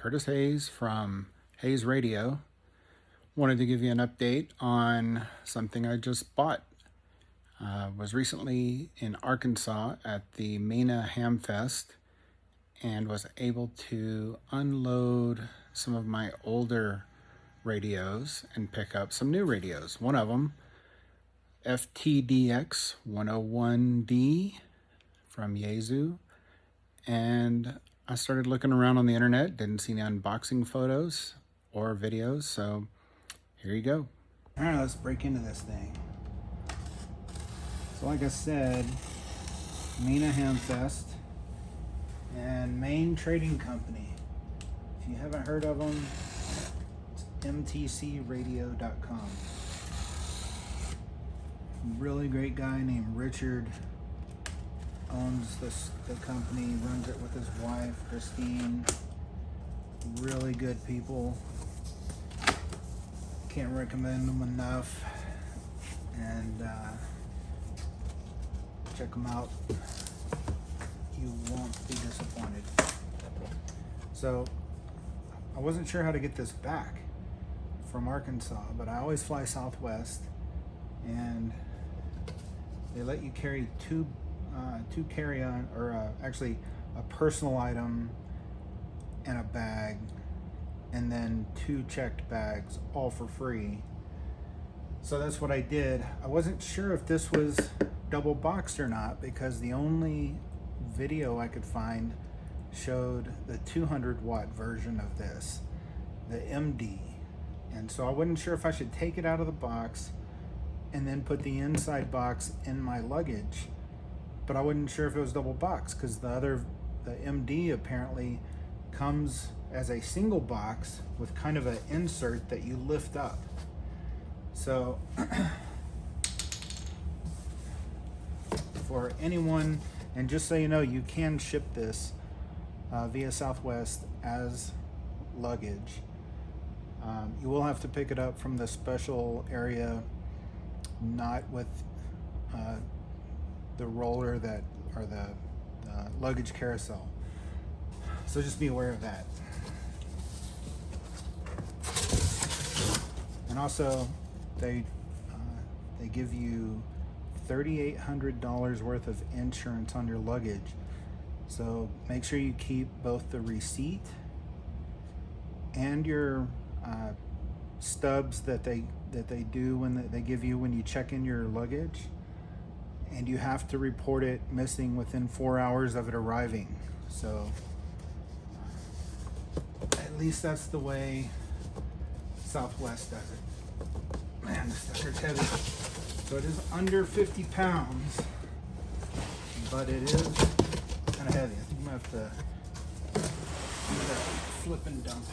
Curtis Hayes from Hayes Radio. Wanted to give you an update on something I just bought. Was recently in Arkansas at the Mena Hamfest and was able to unload some of my older radios and pick up some new radios. One of them, FTDX101D from Yaesu. And I started looking around on the internet, didn't see any unboxing photos or videos, so here you go. All right, let's break into this thing. So like I said, Mena Hamfest and Main Trading Company. If you haven't heard of them, it's mtcradio.com. Really great guy named Richard owns the company, runs it with his wife, Christine. Really good people. Can't recommend them enough. And check them out. You won't be disappointed. So, I wasn't sure how to get this back from Arkansas, but I always fly Southwest, and they let you carry two carry-on, or actually a personal item and a bag, and then 2 checked bags, all for free. So that's what I did. I wasn't sure if this was double boxed or not, because the only video I could find showed the 200 watt version of this, the MD. And so I wasn't sure if I should take it out of the box and then put the inside box in my luggage. But I wasn't sure if it was double box, because the MD apparently comes as a single box with kind of an insert that you lift up. So for anyone, and just so you know, you can ship this via Southwest as luggage. You will have to pick it up from the special area, not with the roller that, or the luggage carousel. So just be aware of that. And also, they give you $3,800 worth of insurance on your luggage. So make sure you keep both the receipt and your stubs that they do when they give you when you check in your luggage. And you have to report it missing within 4 hours of it arriving. So at least that's the way Southwest does it. Man, this sucker's heavy. So it is under 50 pounds, but it is kind of heavy. I think I'm gonna have to do that flip and dump.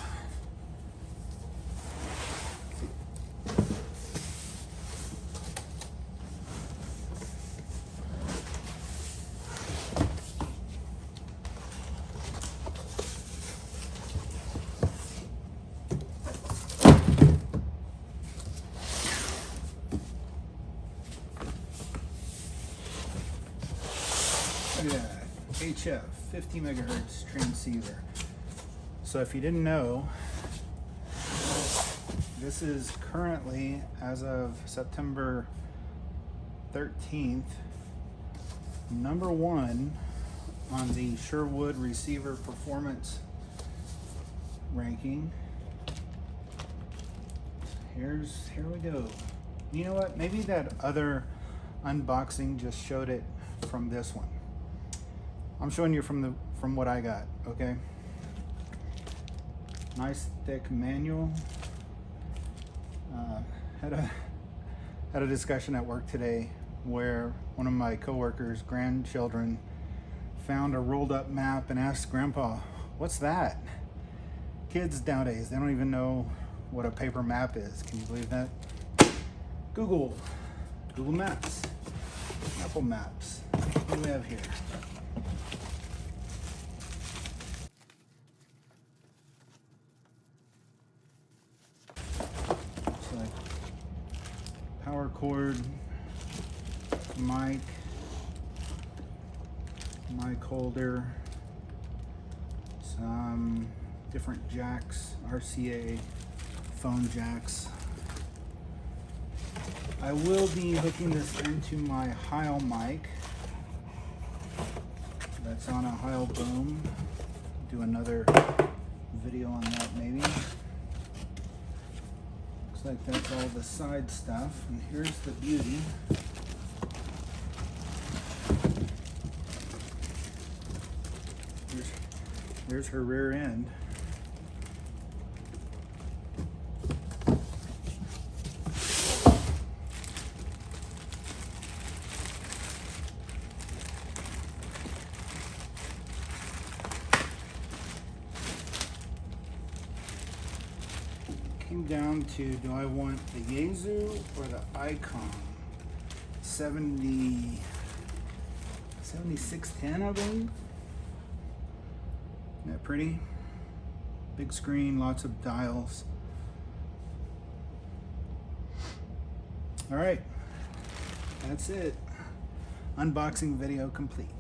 Look at that, HF 50 megahertz transceiver. So if you didn't know, this is currently, as of September 13th, #1 on the Sherwood receiver performance ranking. Here we go. You know what? Maybe that other unboxing just showed it from this one. I'm showing you from what I got, okay? Nice thick manual. Had a discussion at work today where one of my coworkers' grandchildren found a rolled up map and asked Grandpa, "What's that?" Kids nowadays, they don't even know what a paper map is. Can you believe that? Google Maps, Apple Maps. What do we have here? Power cord, mic holder, some different jacks, RCA phone jacks. I will be hooking this into my Heil mic. That's on a Heil boom. Do another video on that maybe. Looks like that's all the side stuff. And here's the beauty. There's her rear end. Came down to, do I want the Yaesu or the Icon? 7610, I believe. Isn't that pretty? Big screen, lots of dials. All right, that's it. Unboxing video complete.